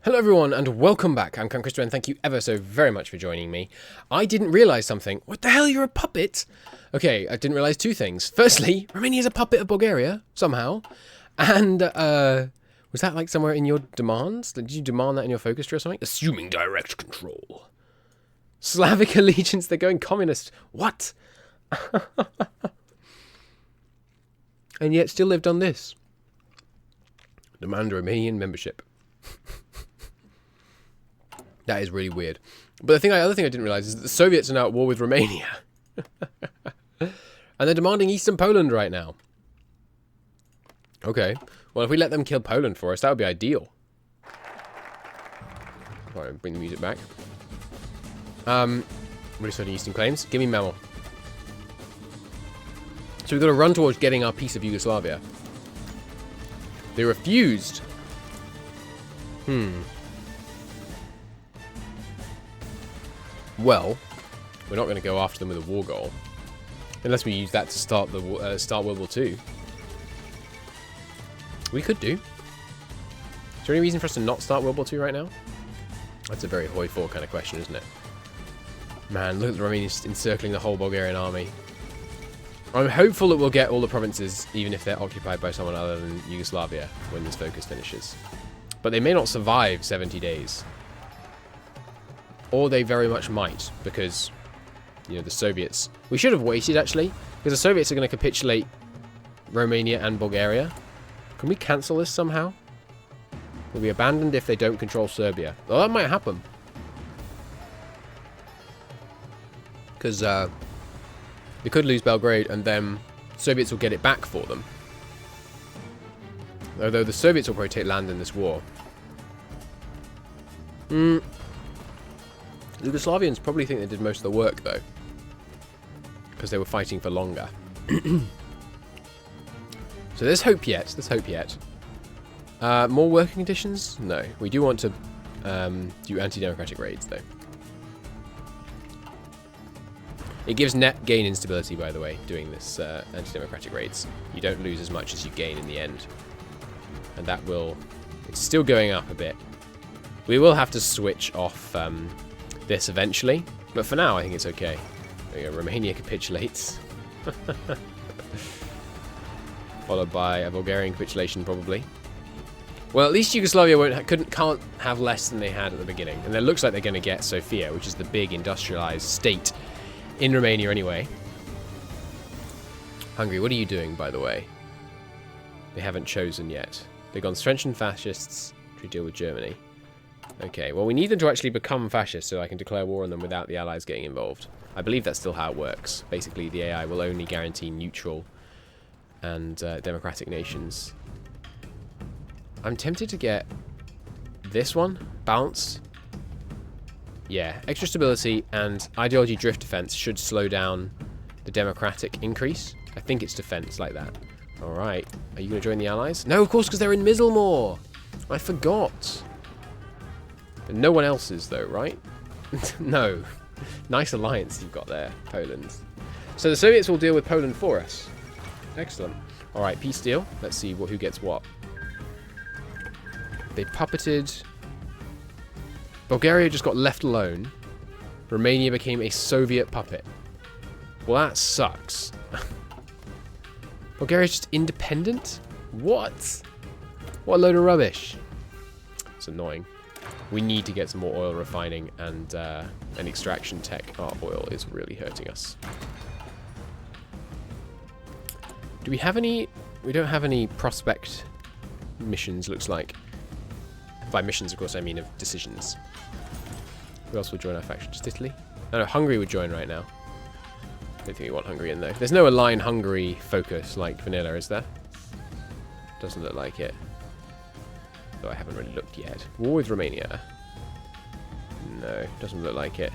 Hello everyone and welcome back. I'm Christopher and thank you ever so very much for joining me. I didn't realise something. What the hell, you're a puppet? Okay, I didn't realise two things. Firstly, Romania is a puppet of Bulgaria, somehow. And, was that like somewhere in your demands? Did you demand that in your focus tree or something? Assuming direct control. Slavic allegiance, they're going communist. What? And yet still lived on this. Demand Romanian membership. That is really weird. But the other thing I didn't realize is that the Soviets are now at war with Romania. And they're demanding Eastern Poland right now. Okay. Well, if we let them kill Poland for us, that would be ideal. Alright, bring the music back. Really starting Eastern claims. Give me mammal. So we've got to run towards getting our piece of Yugoslavia. They refused. Well, we're not going to go after them with a war goal. Unless we use that to start the start World War II. We could do. Is there any reason for us to not start World War II right now? That's a very HOI4 kind of question, isn't it? Man, look at the Romanians encircling the whole Bulgarian army. I'm hopeful that we'll get all the provinces, even if they're occupied by someone other than Yugoslavia, when this focus finishes. But they may not survive 70 days. Or they very much might, because, you know, the Soviets... We should have waited, actually, because the Soviets are going to capitulate Romania and Bulgaria. Can we cancel this somehow? Will be abandoned if they don't control Serbia. Well, that might happen. Because they could lose Belgrade, and then Soviets will get it back for them. Although the Soviets will probably take land in this war. Yugoslavians probably think they did most of the work, though. Because they were fighting for longer. So there's hope yet. There's hope yet. More working conditions? No. We do want to do anti-democratic raids, though. It gives net gain instability, by the way, doing this anti-democratic raids. You don't lose as much as you gain in the end. And that will... It's still going up a bit. We will have to switch off this eventually. But for now, I think it's okay. There we go. Romania capitulates. Followed by a Bulgarian capitulation, probably. Well, at least Yugoslavia can't have less than they had at the beginning. And it looks like they're going to get Sofia, which is the big industrialized state in Romania anyway. Hungary, what are you doing, by the way? They haven't chosen yet. They've gone strengthen fascists to deal with Germany. Okay, well, we need them to actually become fascist so I can declare war on them without the Allies getting involved. I believe that's still how it works. Basically, the AI will only guarantee neutral and democratic nations. I'm tempted to get this one balanced. Yeah, extra stability and ideology drift defense should slow down the democratic increase. I think it's defense like that. Alright, are you going to join the Allies? No, of course, because they're in Middlemore. I forgot. But no one else is, though, right? No. Nice alliance you've got there, Poland. So the Soviets will deal with Poland for us. Excellent. Alright, peace deal. Let's see who gets what. They puppeted... Bulgaria just got left alone. Romania became a Soviet puppet. Well, that sucks. Bulgaria's just independent? What? What a load of rubbish. It's annoying. We need to get some more oil refining and an extraction tech. Our oil is really hurting us. Do we have any... We don't have any prospect missions, looks like. By missions, of course, I mean of decisions. Who else would join our faction? Just Italy? No, Hungary would join right now. I don't think we want Hungary in, though. There's no align Hungary focus like vanilla, is there? Doesn't look like it. Though I haven't really looked yet. War with Romania. No, doesn't look like it.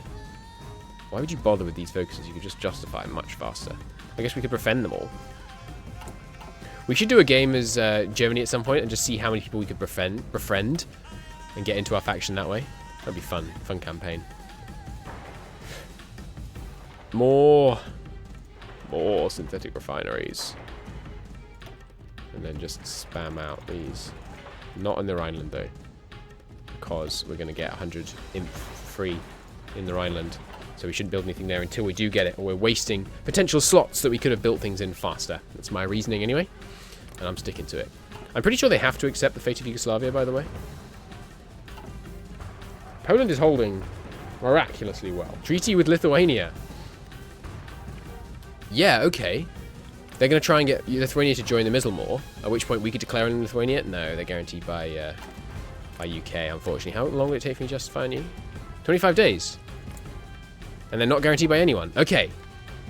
Why would you bother with these focuses? You could just justify them much faster. I guess we could befriend them all. We should do a game as Germany at some point and just see how many people we could befriend and get into our faction that way. That'd be fun. Fun campaign. More synthetic refineries. And then just spam out these. Not in the Rhineland, though. because we're going to get 100 imp free in the Rhineland. So we shouldn't build anything there until we do get it, or we're wasting potential slots that we could have built things in faster. That's my reasoning anyway, and I'm sticking to it. I'm pretty sure they have to accept the fate of Yugoslavia, by the way. Poland is holding miraculously well. Treaty with Lithuania. Yeah, okay. They're going to try and get Lithuania to join the Mizilmore, at which point we could declare in Lithuania. No, they're guaranteed by UK, unfortunately. How long will it take for me to justify on you? 25 days. And they're not guaranteed by anyone. Okay,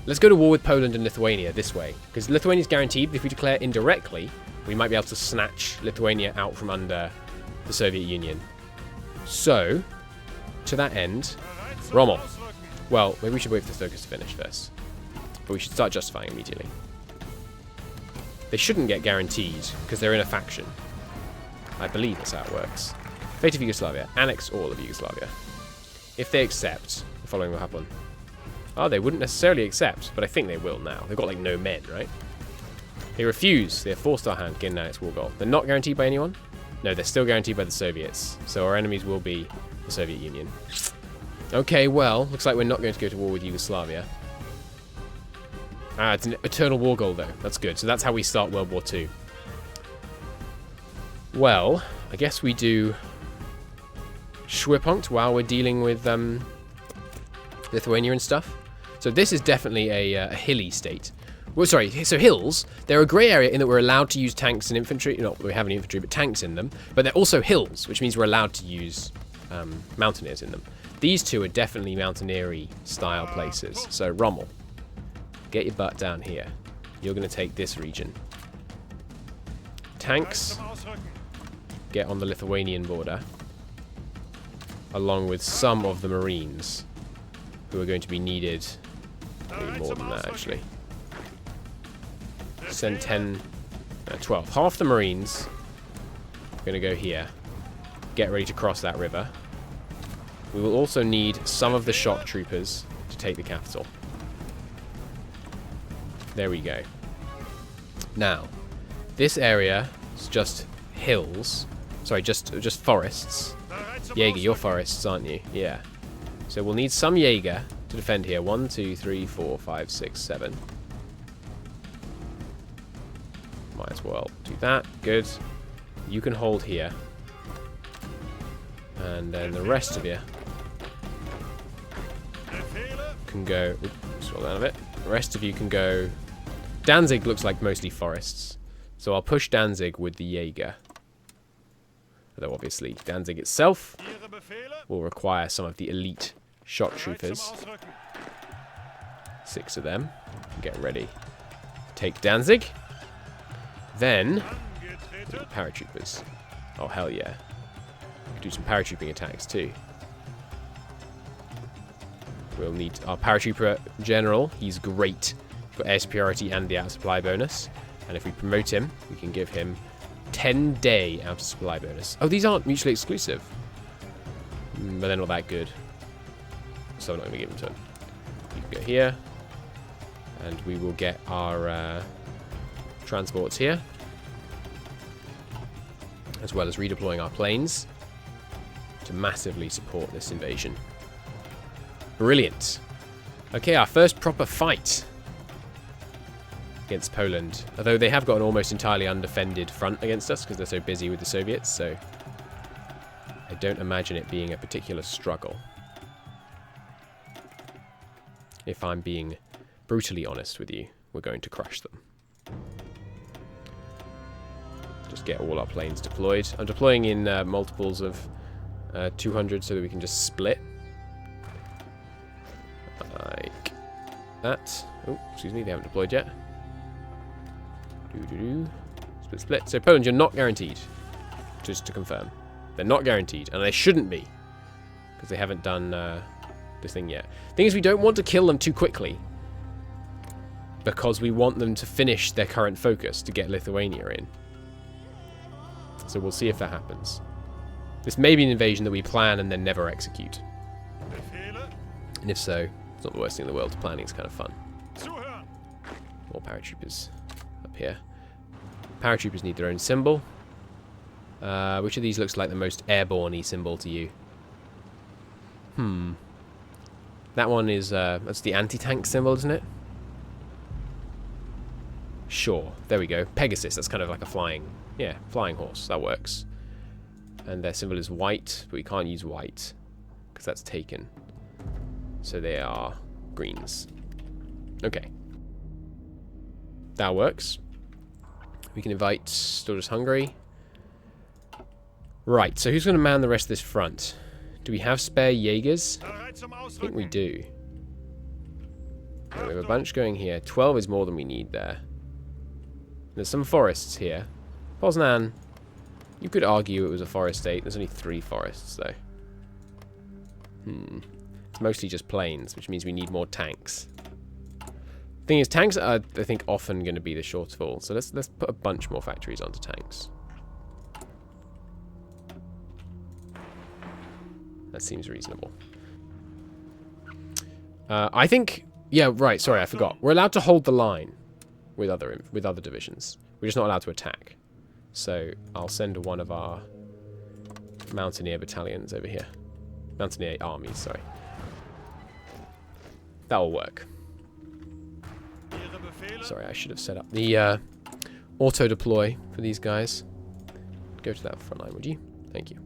let's go to war with Poland and Lithuania this way. Because Lithuania's guaranteed, but if we declare indirectly, we might be able to snatch Lithuania out from under the Soviet Union. So, to that end, Rommel. Well, maybe we should wait for the Stokas to finish first. But we should start justifying immediately. They shouldn't get guaranteed, because they're in a faction. I believe that's how it works. Fate of Yugoslavia. Annex all of Yugoslavia. If they accept, the following will happen. Oh, they wouldn't necessarily accept, but I think they will now. They've got, like, no men, right? They refuse. They're forced our hand, getting an annex war goal. They're not guaranteed by anyone? No, they're still guaranteed by the Soviets. So our enemies will be the Soviet Union. Okay, well, looks like we're not going to go to war with Yugoslavia. Ah, it's an eternal war goal, though. That's good. So that's how we start World War II. Well, I guess we do Schwerpunkt while we're dealing with Lithuania and stuff. So this is definitely a hilly state. Well, sorry, so hills, they're a grey area in that we're allowed to use tanks and infantry. Not we have any infantry, but tanks in them. But they're also hills, which means we're allowed to use mountaineers in them. These two are definitely mountaineery style places. So Rommel, get your butt down here. You're going to take this region. Tanks, get on the Lithuanian border, along with some of the Marines, who are going to be needed. Maybe more than that, actually. Send 12. Half the Marines are going to go here. Get ready to cross that river. We will also need some of the shock troopers to take the capital. There we go. Now, this area is just hills. Sorry, just forests. Jaeger, you're forests, aren't you? Yeah. So we'll need some Jaeger to defend here. 1, 2, 3, 4, 5, 6, 7. Might as well do that. Good. You can hold here. And then the rest of you can go... Oops, scroll down a bit. The rest of you can go... Danzig looks like mostly forests. So I'll push Danzig with the Jaeger. Although obviously Danzig itself will require some of the elite shock troopers. 6 of them. Get ready. Take Danzig. Then, do paratroopers. Oh, hell yeah. Do some paratrooping attacks too. We'll need our paratrooper general. He's great for air superiority and the out supply bonus. And if we promote him, we can give him 10-day out of supply bonus. Oh, these aren't mutually exclusive. But they're not that good. So I'm not going to give them to him. You can go here. And we will get our transports here. As well as redeploying our planes to massively support this invasion. Brilliant. Okay, our first proper fight against Poland. Although they have got an almost entirely undefended front against us because they're so busy with the Soviets, so I don't imagine it being a particular struggle. If I'm being brutally honest with you, we're going to crush them. Just get all our planes deployed. I'm deploying in multiples of 200 so that we can just split. Like that. Oh, excuse me, they haven't deployed yet. Split, split. So Poland, you're not guaranteed. Just to confirm. They're not guaranteed, and they shouldn't be. Because they haven't done this thing yet. Thing is, we don't want to kill them too quickly. Because we want them to finish their current focus to get Lithuania in. So we'll see if that happens. This may be an invasion that we plan and then never execute. And if so, it's not the worst thing in the world. Planning is kind of fun. More paratroopers up here. Paratroopers need their own symbol. Which of these looks like the most airborne-y symbol to you? That one is, that's the anti-tank symbol, isn't it? Sure, there we go. Pegasus, that's kind of like a flying horse. That works. And their symbol is white, but we can't use white because that's taken. So they are greens. Okay. That works. We can invite still just Hungary. Right, so who's going to man the rest of this front? Do we have spare Jaegers? I think we do. Okay, we have a bunch going here. 12 is more than we need there. There's some forests here. Poznan, you could argue it was a forest state. There's only 3 forests, though. It's mostly just plains, which means we need more tanks. Thing is, tanks are, I think, often going to be the shortfall. So let's put a bunch more factories onto tanks. That seems reasonable. I think, yeah, right. Sorry, I forgot. We're allowed to hold the line with other divisions. We're just not allowed to attack. So I'll send one of our mountaineer battalions over here. Mountaineer armies, sorry. That'll work. Sorry, I should have set up the auto deploy for these guys. Go to that front line, would you? Thank you.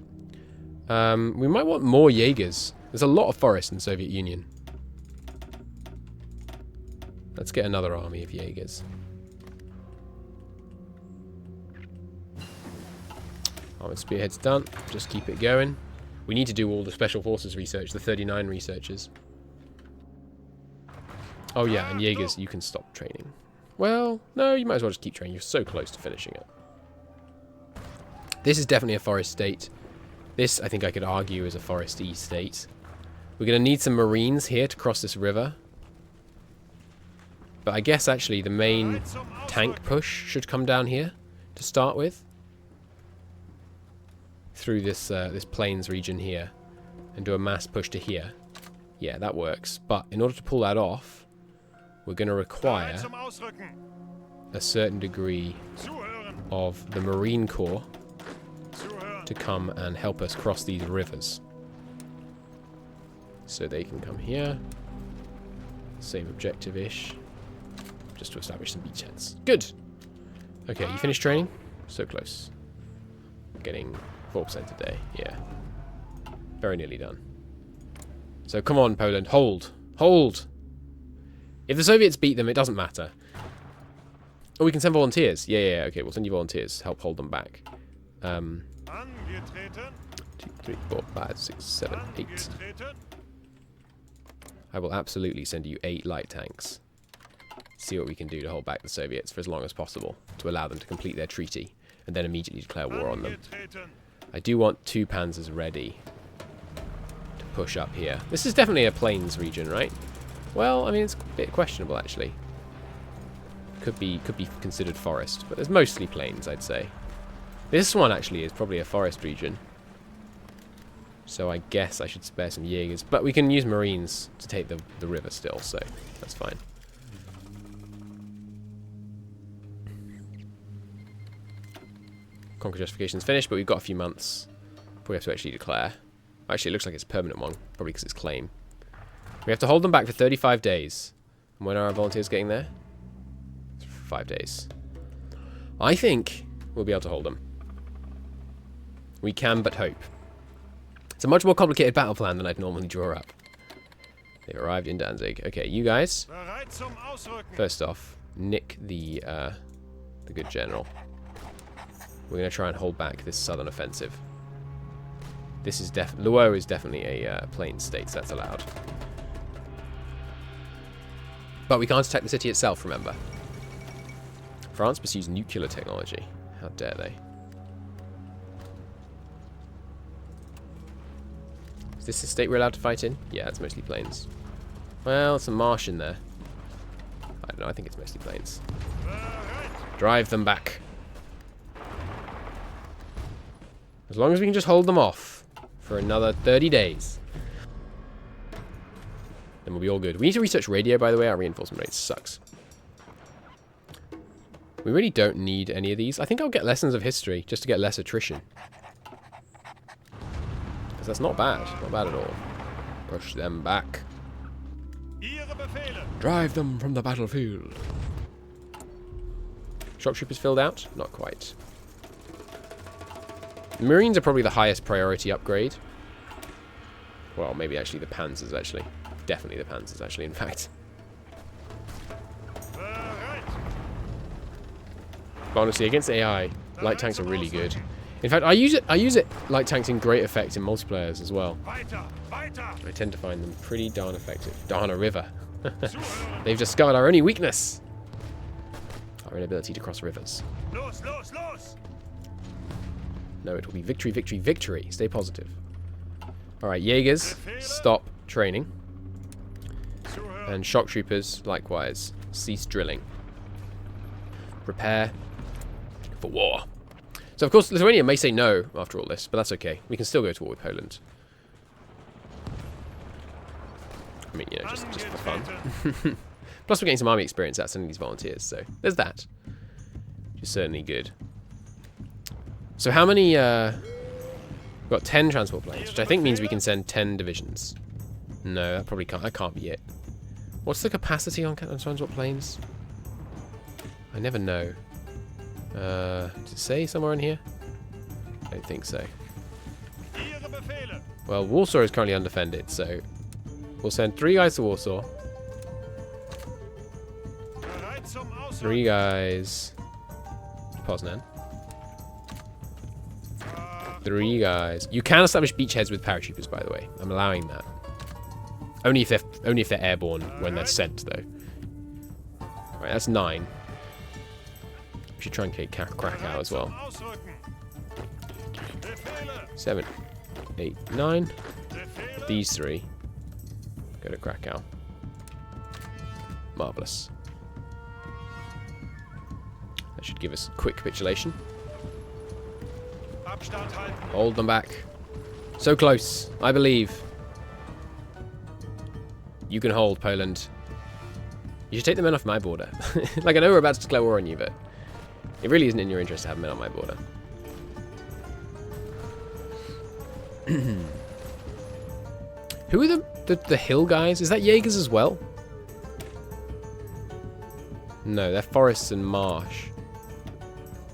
We might want more Jaegers. There's a lot of forest in the Soviet Union. Let's get another army of Jaegers. Armored spearhead's done. Just keep it going. We need to do all the special forces research, the 39 researchers. Oh yeah, and Jaegers, you can stop training. Well, no, you might as well just keep training. You're so close to finishing it. This is definitely a forest state. This, I think I could argue, is a foresty state. We're going to need some marines here to cross this river. But I guess, actually, the main tank push should come down here to start with. Through this this plains region here. And do a mass push to here. Yeah, that works. But in order to pull that off, we're going to require a certain degree of the Marine Corps to come and help us cross these rivers. So they can come here. Same objective-ish. Just to establish some beachheads. Good! Okay, you finished training? So close. Getting 4% a day. Yeah. Very nearly done. So come on, Poland. Hold! Hold! If the Soviets beat them, it doesn't matter. Oh, we can send volunteers. Yeah, okay, we'll send you volunteers. Help hold them back. 2, 3, 4, 5, 6, 7, 8. I will absolutely send you 8 light tanks. See what we can do to hold back the Soviets for as long as possible, to allow them to complete their treaty, and then immediately declare war on them. I do want 2 panzers ready to push up here. This is definitely a plains region, right? Well, I mean, it's a bit questionable, actually. Could be considered forest, but there's mostly plains, I'd say. This one, actually, is probably a forest region. So I guess I should spare some Jaegers. But we can use Marines to take the river still, so that's fine. Conquer Justification's finished, but we've got a few months before we have to actually declare. Actually, it looks like it's a permanent one, probably because it's claim. We have to hold them back for 35 days. And when are our volunteers getting there? 5 days. I think we'll be able to hold them. We can but hope. It's a much more complicated battle plan than I'd normally draw up. They've arrived in Danzig. Okay, you guys. First off, nick the good general. We're going to try and hold back this southern offensive. This is Luo is definitely a plain state, so that's allowed. But we can't attack the city itself, remember. France pursues nuclear technology. How dare they? Is this the state we're allowed to fight in? Yeah, it's mostly plains. Well, it's a marsh in there. I don't know, I think it's mostly plains. Drive them back. As long as we can just hold them off for another 30 days. Then we'll be all good. We need to research radio, by the way. Our reinforcement rate sucks. We really don't need any of these. I think I'll get lessons of history just to get less attrition. Because that's not bad. Not bad at all. Push them back. Drive them from the battlefield. Shock troopers filled out? Not quite. Marines are probably the highest priority upgrade. Well, maybe actually the Panzers, actually. Definitely the Panzers, actually, in fact. But honestly, against AI, light tanks are really good. In fact, I use it light tanks in great effect in multiplayers as well. I tend to find them pretty darn effective. Darn a river. They've discovered our only weakness. Our inability to cross rivers. No, it will be victory, victory, victory. Stay positive. Alright, Jaegers, stop training. And shock troopers, likewise, cease drilling. Prepare for war. So, of course, Lithuania may say no after all this, but that's okay. We can still go to war with Poland. I mean, you know, just for fun. Plus, we're getting some army experience out of sending these volunteers, so there's that. Which is certainly good. So how many, we've got 10 transport planes, which I think means we can send 10 divisions. No, that probably can't, that can't be it. What's the capacity on transport planes? I never know. Does it say somewhere in here? I don't think so. Well, Warsaw is currently undefended, so we'll send 3 guys to Warsaw. 3 guys to Poznan. 3 guys. You can establish beachheads with paratroopers, by the way. I'm allowing that. Only if they're airborne when they're sent, though. Right, that's 9. We should truncate Krakow as well. 7, 8, 9. These 3 go to Krakow. Marvelous. That should give us a quick capitulation. Hold them back. So close. I believe. You can hold, Poland. You should take the men off my border. Like, I know we're about to declare war on you, but it really isn't in your interest to have men on my border. Who are the hill guys? Is that Jaegers as well? No, they're forests and marsh.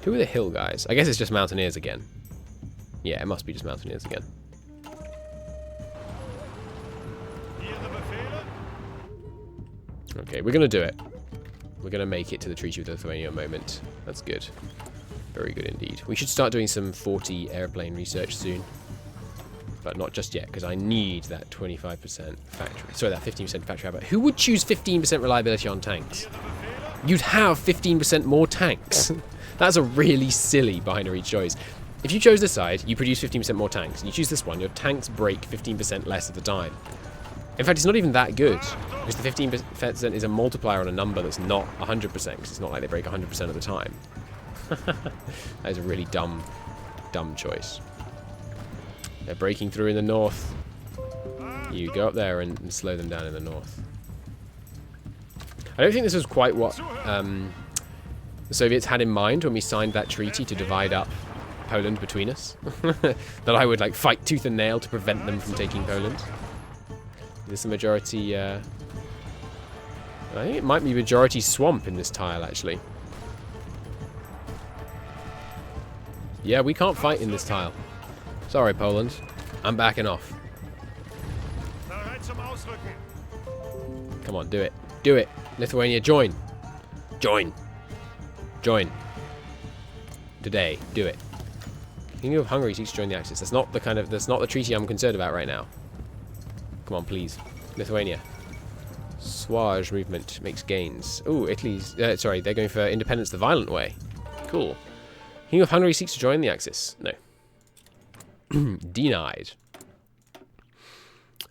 Who are the hill guys? I guess it's just mountaineers again. Yeah, it must be just mountaineers again. Okay, we're going to do it. We're going to make it to the Treaty with Lithuania moment. That's good. Very good indeed. We should start doing some 40 airplane research soon. But not just yet, because I need that 25% factory. Sorry, that 15% factory output. Who would choose 15% reliability on tanks? You'd have 15% more tanks. That's a really silly binary choice. If you chose this side, you produce 15% more tanks. And you choose this one, your tanks break 15% less of the time. In fact, it's not even that good. Because the 15% is a multiplier on a number that's not 100%. Because it's not like they break 100% of the time. That is a really dumb choice. They're breaking through in the north. You go up there and slow them down in the north. I don't think this was quite what the Soviets had in mind when we signed that treaty to divide up Poland between us. That I would like fight tooth and nail to prevent them from taking Poland. Is this a majority? I think it might be majority swamp in this tile, actually. Yeah, we can't fight in this tile. Sorry, Poland. I'm backing off. Come on, do it. Do it. Lithuania, join. Join. Join. Today, do it. King of Hungary seeks to join the Axis. That's not the treaty I'm concerned about right now. Come on, please. Lithuania. Swage movement makes gains. Ooh, Italy's... sorry, they're going for independence the violent way. Cool. King of Hungary seeks to join the Axis. No. Denied.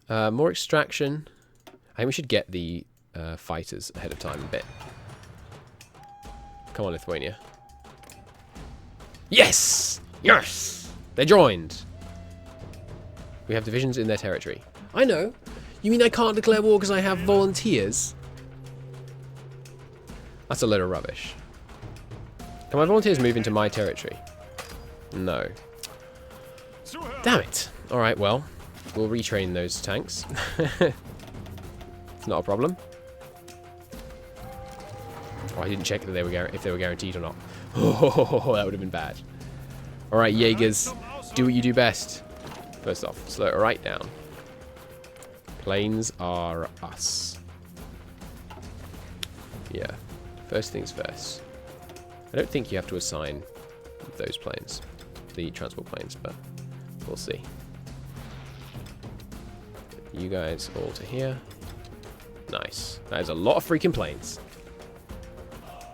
More extraction. I think we should get the fighters ahead of time a bit. Come on, Lithuania. Yes! Yes! They joined. We have divisions in their territory. I know. You mean I can't declare war because I have volunteers? That's a load of rubbish. Can my volunteers move into my territory? No. Damn it. Alright, well, we'll retrain those tanks. It's not a problem. Oh, I didn't check that if they were guaranteed or not. Oh, that would have been bad. Alright, Jaegers, do what you do best. First off, slow it right down. Planes are us. Yeah. First things first. I don't think you have to assign those planes. The transport planes, but we'll see. You guys all to here. Nice. That is a lot of freaking planes.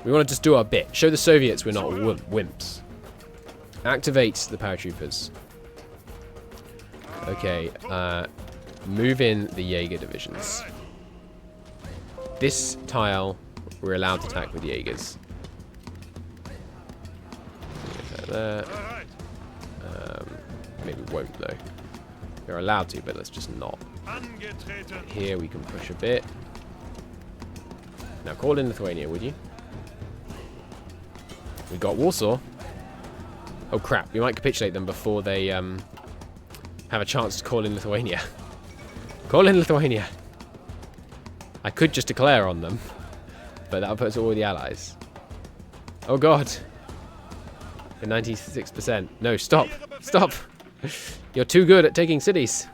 We want to just do our bit. Show the Soviets we're not wimps. Activate the paratroopers. Okay. Move in the Jaeger divisions. This tile, we're allowed to attack with Jaegers. There. Maybe we won't though. We're allowed to, but let's just not. Here we can push a bit. Now call in Lithuania, would you? We got Warsaw. Oh crap, we might capitulate them before they have a chance to call in Lithuania. Call in Lithuania. I could just declare on them, but that'll put us all the allies. Oh god. The 96%. No, stop. Stop. You're too good at taking cities.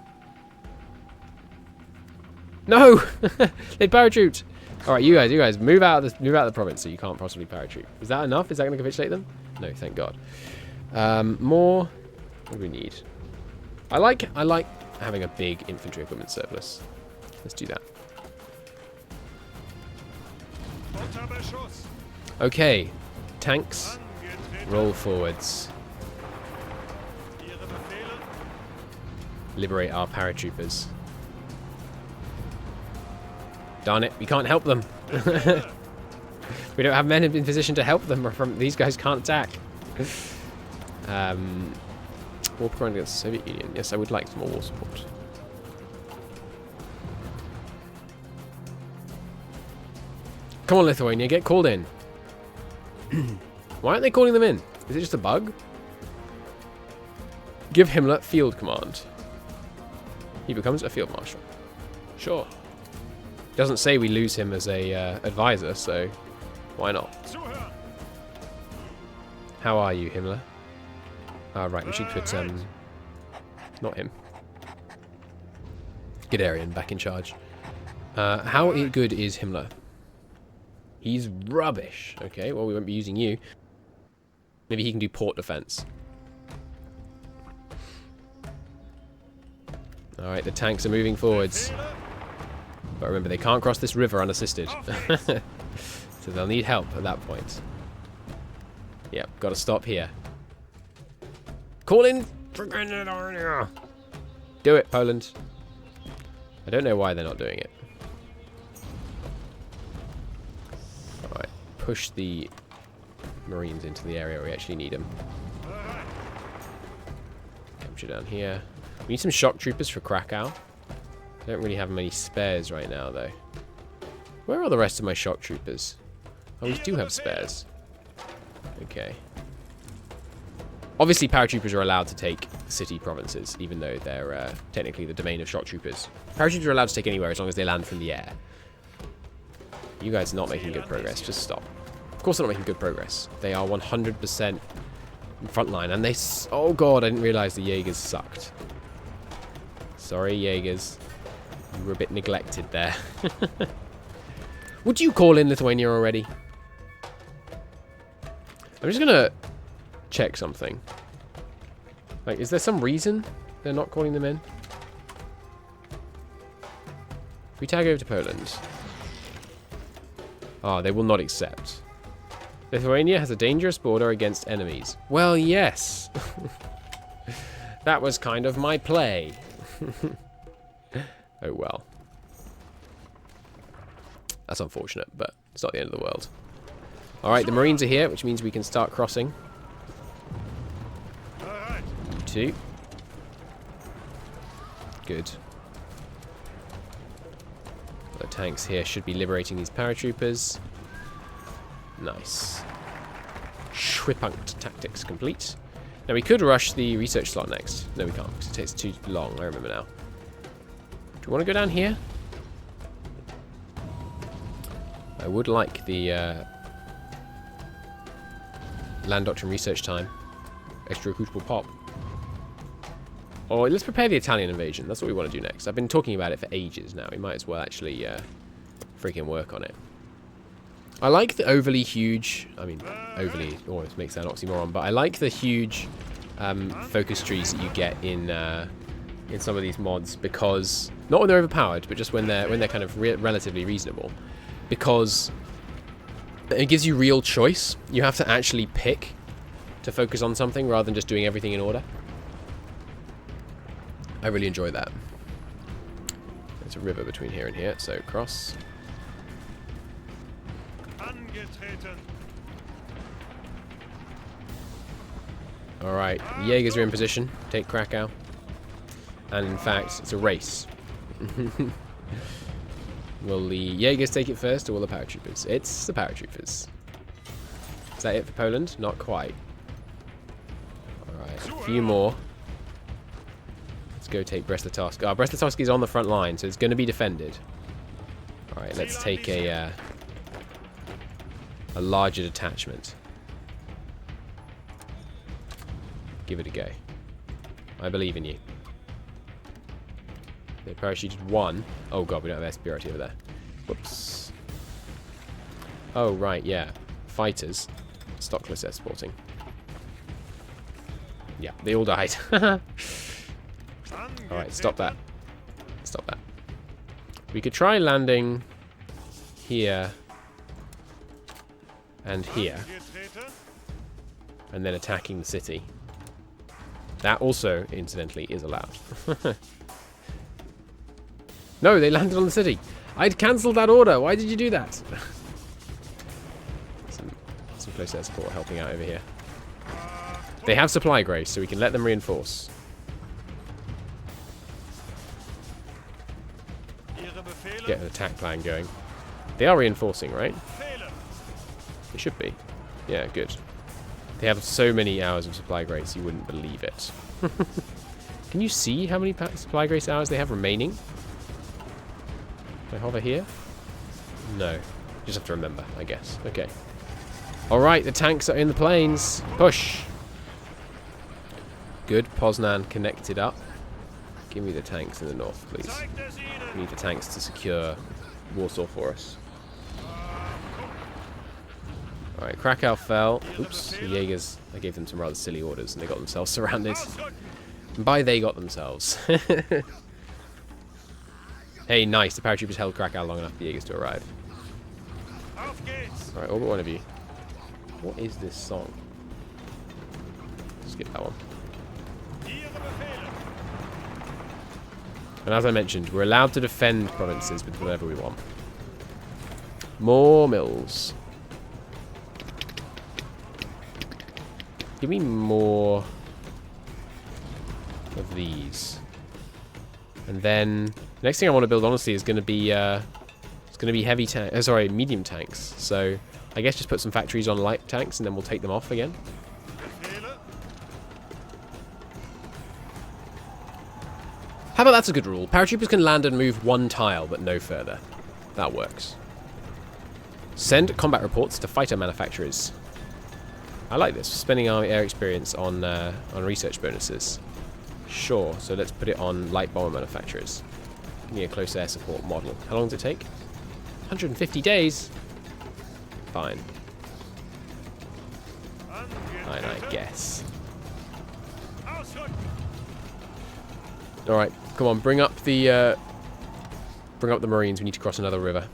No! They parachute. Alright, you guys, move out of the province so you can't possibly parachute. Is that enough? Is that going to capitulate them? No, thank God. More. What do we need? I like having a big infantry equipment surplus. Let's do that. Okay, tanks, roll forwards. Liberate our paratroopers. Darn it, we can't help them. We don't have men in position to help them, or these guys can't attack. War propaganda against the Soviet Union. Yes, I would like some more war support. Come on, Lithuania, get called in. Why aren't they calling them in? Is it just a bug? Give Himmler field command. He becomes a field marshal. Sure. Doesn't say we lose him as a advisor, so why not? How are you, Himmler? Right, we should put not him. Guderian back in charge. How good is Himmler? He's rubbish. Okay, well we won't be using you. Maybe he can do port defense. All right, the tanks are moving forwards. But remember, they can't cross this river unassisted. So they'll need help at that point. Yep, got to stop here. Call in Lithuania. Do it, Poland. I don't know why they're not doing it. Alright, push the Marines into the area where we actually need them. Capture down here. We need some shock troopers for Krakow. I don't really have many spares right now, though. Where are the rest of my shock troopers? Oh, we do have spares. Okay. Obviously, paratroopers are allowed to take city provinces, even though they're technically the domain of shock troopers. Paratroopers are allowed to take anywhere as long as they land from the air. You guys are not making good progress. Just stop. Of course they're not making good progress. They are 100% in front line, and they... Oh, God, I didn't realize the Jaegers sucked. Sorry, Jaegers. You were a bit neglected there. Would you call in Lithuania already? I'm just going to check something. Like, is there some reason they're not calling them in? If we tag over to Poland. Ah, they will not accept. Lithuania has a dangerous border against enemies. Well, yes. That was kind of my play. Oh well. That's unfortunate, but it's not the end of the world. Alright, the Marines are here, which means we can start crossing. 2. Good. The tanks here should be liberating these paratroopers. Nice. Schwipunkt tactics complete. Now we could rush the research slot next. No, we can't, because it takes too long. I remember now. Do we want to go down here? I would like the land doctrine research time. Extra recruitable pop. Or let's prepare the Italian invasion. That's what we want to do next. I've been talking about it for ages now. We might as well actually freaking work on it. I like the overly huge... I mean, overly always makes that oxymoron. But I like the huge focus trees that you get in some of these mods, because... Not when they're overpowered, but just when they're kind of relatively reasonable. Because it gives you real choice. You have to actually pick to focus on something rather than just doing everything in order. I really enjoy that. There's a river between here and here, so cross. Alright, Jaegers are in position. Take Krakow. And in fact, it's a race. Will the Jaegers take it first, or will the paratroopers? It's the paratroopers. Is that it for Poland? Not quite. Alright, a few more. Let's go take Brest-Litovsk. Oh, Brest-Litovsk is on the front line, so it's going to be defended. Alright, let's take a larger detachment. Give it a go. I believe in you. They parachuted one. Oh god, we don't have SPRT over there. Whoops. Oh, right, yeah. Fighters. Stockless escorting. Yeah, they all died. Alright, stop that. Stop that. We could try landing here and here. And then attacking the city. That also, incidentally, is allowed. No, they landed on the city. I'd cancelled that order. Why did you do that? some close air support helping out over here. They have supply grace, so we can let them reinforce. Get an attack plan going. They are reinforcing, right? They should be. Yeah, good. They have so many hours of supply grace, you wouldn't believe it. Can you see how many supply grace hours they have remaining? Can I hover here? No. Just have to remember, I guess. Okay. Alright, the tanks are in the plains. Push! Good. Poznan connected up. Give me the tanks in the north, please. We need the tanks to secure Warsaw for us. Alright, Krakow fell. Oops, the Jaegers, I gave them some rather silly orders and they got themselves surrounded. And by they got themselves. Hey, nice. The paratroopers held Krakow long enough for the Jaegers to arrive. Alright, all but one of you. What is this song? Skip that one. And as I mentioned, we're allowed to defend provinces with whatever we want. More mills. Give me more of these. And then next thing I want to build, honestly, is going to be heavy tank. Sorry, medium tanks. So I guess just put some factories on light tanks, and then we'll take them off again. How about that's a good rule? Paratroopers can land and move one tile, but no further. That works. Send combat reports to fighter manufacturers. I like this. Spending our air experience on research bonuses. Sure. So let's put it on light bomber manufacturers. Give me a close air support model. How long does it take? 150 days. Fine. Fine, I guess. All right, come on. Bring up the Marines. We need to cross another river.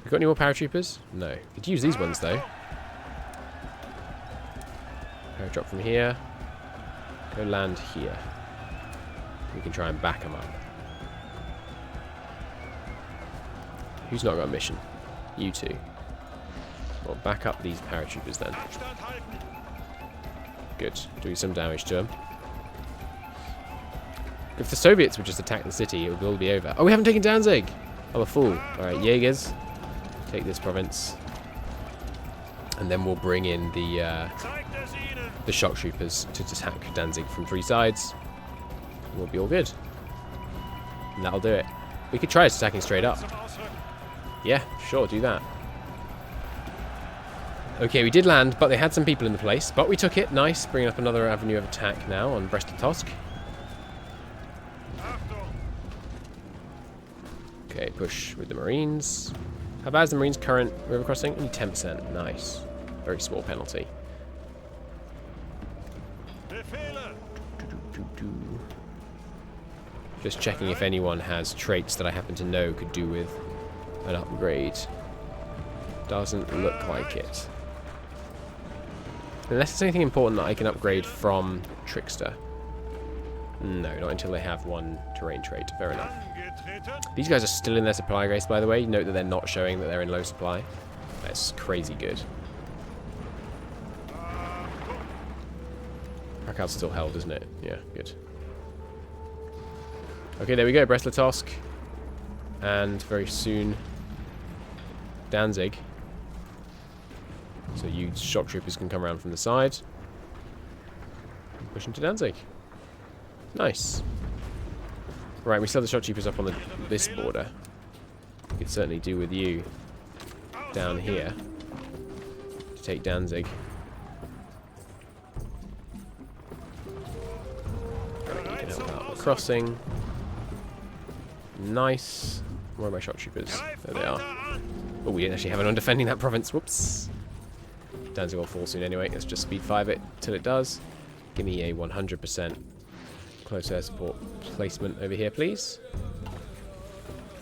We got any more paratroopers? No. Could use these ones though. Paradrop from here. Go land here. We can try and back them up. Who's not got a mission? You two. Well, back up these paratroopers then. Good. Doing some damage to them. If the Soviets would just attack the city, it would all be over. Oh, we haven't taken Danzig! I'm a fool. Alright, Jaegers. Take this province. And then we'll bring in the shock troopers to attack Danzig from 3 sides. And we'll be all good. And that'll do it. We could try attacking straight up. Yeah, sure, do that. Okay, we did land, but they had some people in the place. But we took it. Nice. Bringing up another avenue of attack now on Brest-Litovsk. Okay, push with the Marines. How bad is the Marines' current river crossing? Only 10%. Nice. Very small penalty. Just checking if anyone has traits that I happen to know could do with an upgrade. Doesn't look like it. Unless there's anything important that I can upgrade from Trickster. No, not until they have one terrain trait. Fair enough. These guys are still in their supply race, by the way. Note that they're not showing that they're in low supply. That's crazy good. Krakow's still held, isn't it? Yeah, good. Okay, there we go. Brest-Litovsk. And very soon, Danzig. So you shock troopers can come around from the side. And push into Danzig. Nice. Right, we still have the shock troopers up on this border. We could certainly do with you down here to take Danzig. Right, you can help out with crossing. Nice. Where are my shock troopers? There they are. Oh, we didn't actually have anyone defending that province. Whoops. Danzig will fall soon anyway. Let's just speed 5 it till it does. Give me a 100% close air support placement over here, please.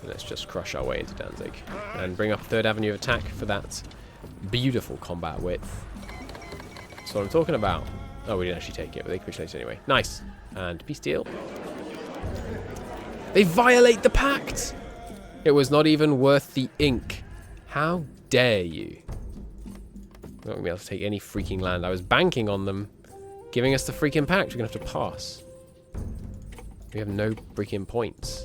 And let's just crush our way into Danzig. And bring up a 3rd avenue of attack for that beautiful combat width. That's what I'm talking about. Oh, we didn't actually take it, but they capitulated anyway. Nice. And peace deal. They violate the pact! It was not even worth the ink. How dare you? We're not going to be able to take any freaking land. I was banking on them giving us the freaking pact. We're going to have to pass. We have no freaking points.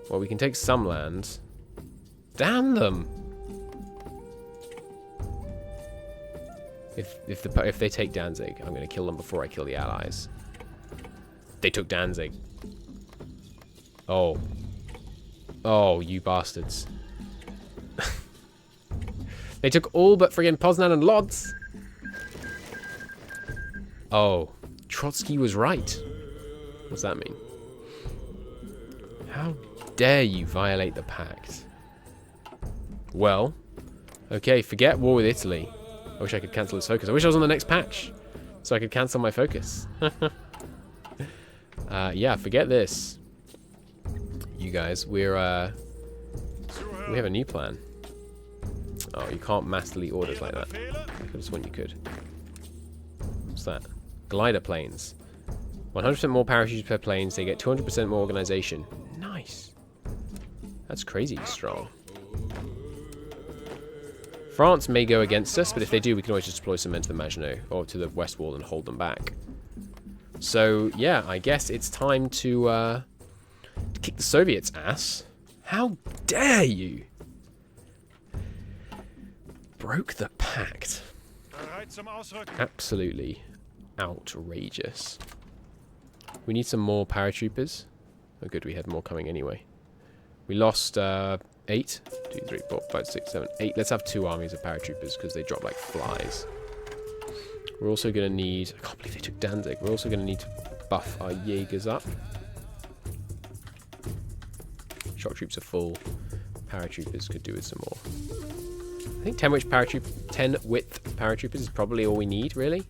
Well, we can take some land. Damn them! If they take Danzig, I'm going to kill them before I kill the allies. They took Danzig. Oh. Oh, you bastards. They took all but friggin' Poznan and Lodz. Oh. Trotsky was right. What does that mean? How dare you violate the pact? Well. Okay, forget war with Italy. I wish I could cancel his focus. I wish I was on the next patch. So I could cancel my focus. Yeah, forget this. You guys, we have a new plan. Oh, you can't mass delete orders like that. I could have sworn you could. What's that? Glider planes. 100% more parachutes per plane, so they get 200% more organization. Nice. That's crazy strong. France may go against us, but if they do, we can always just deploy some men to the Maginot or to the west wall and hold them back. So, yeah, I guess it's time to kick the Soviets' ass. How dare you? Broke the pact. Absolutely outrageous. We need some more paratroopers. Oh, good, we had more coming anyway. We lost 8. 2, 3, 4, 5, 6, 7, 8. Let's have 2 armies of paratroopers because they drop like flies. We're also going to need... I can't believe they took Danzig. We're also going to need to buff our Jaegers up. Shock troops are full. Paratroopers could do with some more. I think 10 width paratroopers is probably all we need, really.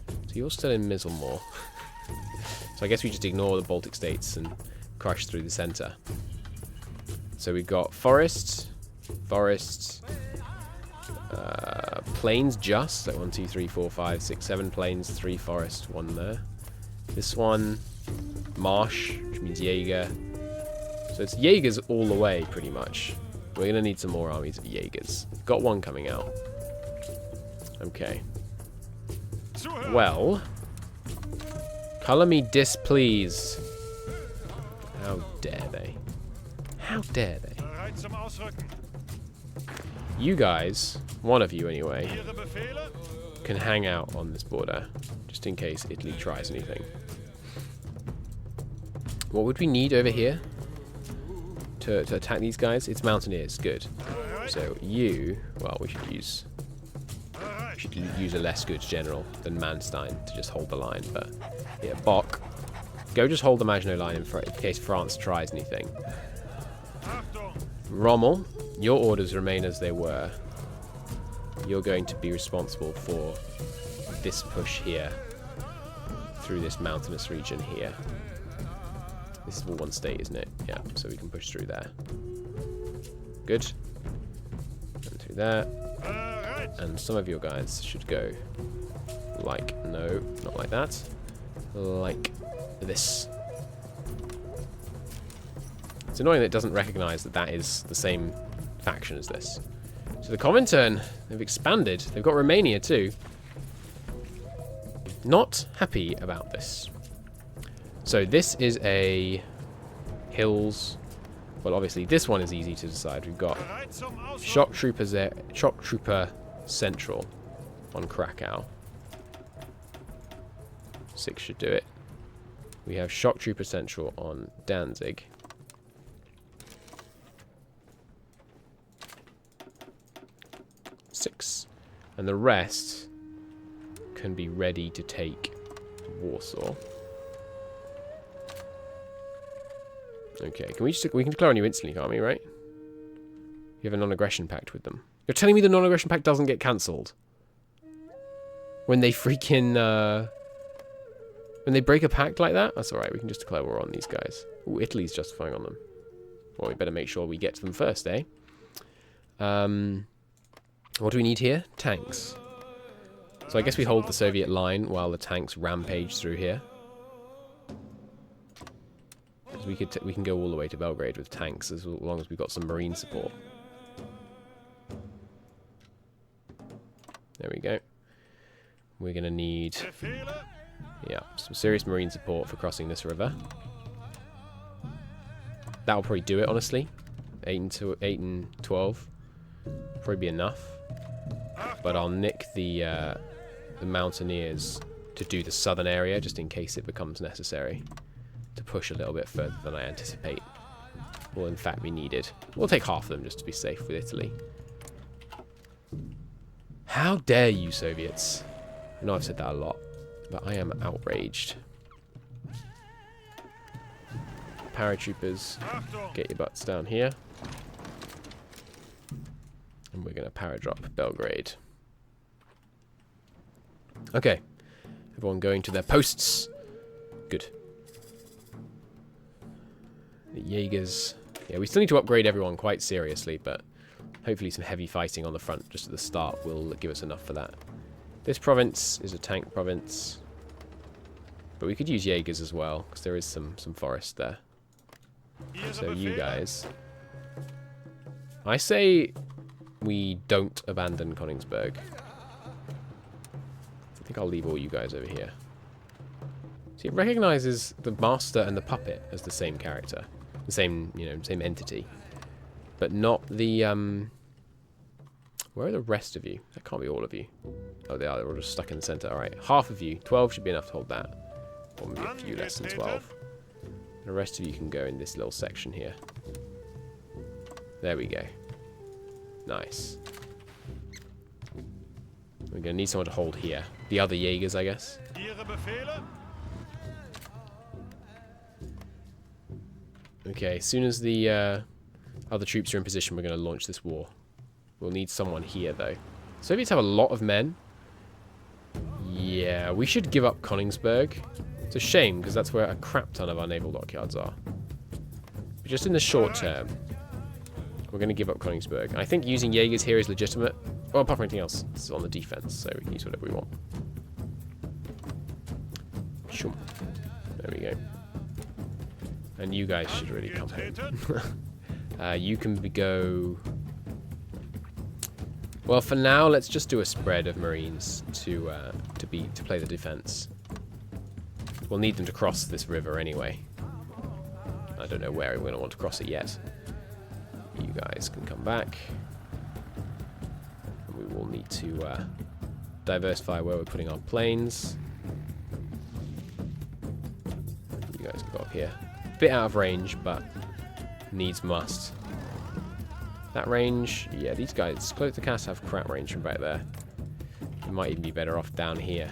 So you're still in Mizzlemore. So I guess we just ignore the Baltic states and crush through the center. So we've got forests, plains just, so 1, 2, 3, 4, 5, 6, 7 plains, 3 forest, 1 there. This one, marsh, which means Jaeger. So it's Jaegers all the way, pretty much. We're going to need some more armies of Jaegers. Got 1 coming out. Okay. Well, color me displeased. How dare they? How dare they? You guys, one of you anyway, can hang out on this border, just in case Italy tries anything. What would we need over here to attack these guys? It's mountaineers. Good. So you, well, we should use a less good general than Manstein to just hold the line. But yeah, Bock, go just hold the Maginot Line in case France tries anything. Rommel, your orders remain as they were. You're going to be responsible for this push here through this mountainous region here. This is all one state, isn't it? Yeah, so we can push through there. Good. And through there. And some of your guys should go like, no, not like that. Like this. It's annoying that it doesn't recognize that that is the same faction as this. So the Comintern, they've expanded. They've got Romania too. Not happy about this. So this is a hills. Well, obviously this one is easy to decide. We've got shock troopers there, shock trooper central on Krakow. 6 should do it. We have shock trooper central on Danzig. And the rest can be ready to take Warsaw. Okay, we can declare on you instantly, can't we, right? You have a non-aggression pact with them. You're telling me the non-aggression pact doesn't get cancelled? When they freaking, when they break a pact like that? That's alright, we can just declare war on these guys. Ooh, Italy's justifying on them. Well, we better make sure we get to them first, eh? What do we need here? Tanks. So I guess we hold the Soviet line while the tanks rampage through here. Because we can go all the way to Belgrade with tanks as long as we've got some marine support. There we go. We're going to need, yeah, some serious marine support for crossing this river. That'll probably do it, honestly. 8 and 12. Probably be enough. But I'll nick the mountaineers to do the southern area just in case it becomes necessary to push a little bit further than I anticipate will in fact be needed. We'll take half of them just to be safe with Italy. How dare you, Soviets? I know I've said that a lot, but I am outraged. Paratroopers, get your butts down here. And we're going to paradrop Belgrade. Okay. Everyone going to their posts. Good. The Jaegers. Yeah, we still need to upgrade everyone quite seriously, but hopefully some heavy fighting on the front just at the start will give us enough for that. This province is a tank province. But we could use Jaegers as well, because there is some forest there. So you guys. I say we don't abandon Königsberg. I think I'll leave all you guys over here. See, it recognizes the master and the puppet as the same character. The same, you know, same entity. But not the, where are the rest of you? That can't be all of you. Oh, they are. They're all just stuck in the center. Alright, half of you. 12 should be enough to hold that. Or maybe a few less than 12. The rest of you can go in this little section here. There we go. Nice. We're going to need someone to hold here. The other Jaegers, I guess. Okay, as soon as the other troops are in position, we're going to launch this war. We'll need someone here, though. Soviets have a lot of men. Yeah, we should give up Königsberg. It's a shame, because that's where a crap ton of our naval dockyards are. But just in the short term, we're going to give up Königsberg. I think using Jaegers here is legitimate. Well, apart from anything else, it's on the defense, so we can use whatever we want. Shoom. There we go. And you guys should really come in. You can go... Well, for now, let's just do a spread of Marines to play the defense. We'll need them to cross this river anyway. I don't know where we're going to want to cross it yet. You guys can come back. need to diversify where we're putting our planes. You guys can go up here. Bit out of range, but needs must. That range, yeah, these guys, close to cast have crap range from back there. We might even be better off down here.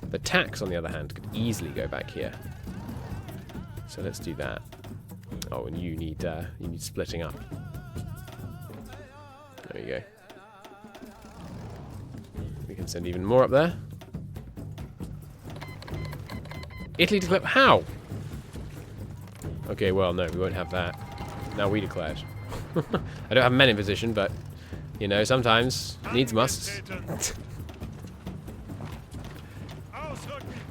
The tax, on the other hand, could easily go back here. So let's do that. Oh, and you need splitting up. There you go. We can send even more up there. Italy declared. How? Okay, well, no, we won't have that. Now we declared. I don't have men in position, but, you know, sometimes needs must.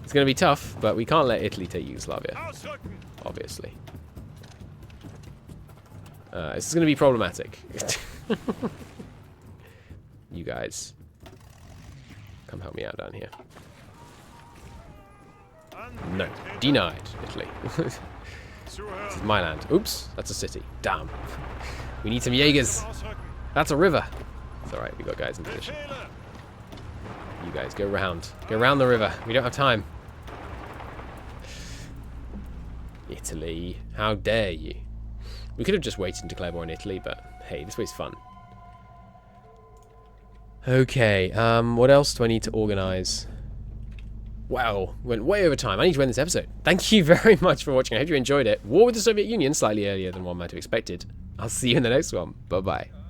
It's going to be tough, but we can't let Italy take Yugoslavia. Obviously. This is going to be problematic. You guys, come help me out down here. No. Denied, Italy. This is my land. Oops, that's a city. Damn. We need some Jaegers. That's a river. It's alright, we got guys in position. You guys, go round. Go round the river. We don't have time. Italy. How dare you? We could have just waited and declared war in Italy, but hey, this way's fun. Okay, what else do I need to organise? Wow, went way over time. I need to end this episode. Thank you very much for watching. I hope you enjoyed it. War with the Soviet Union, slightly earlier than one might have expected. I'll see you in the next one. Bye-bye.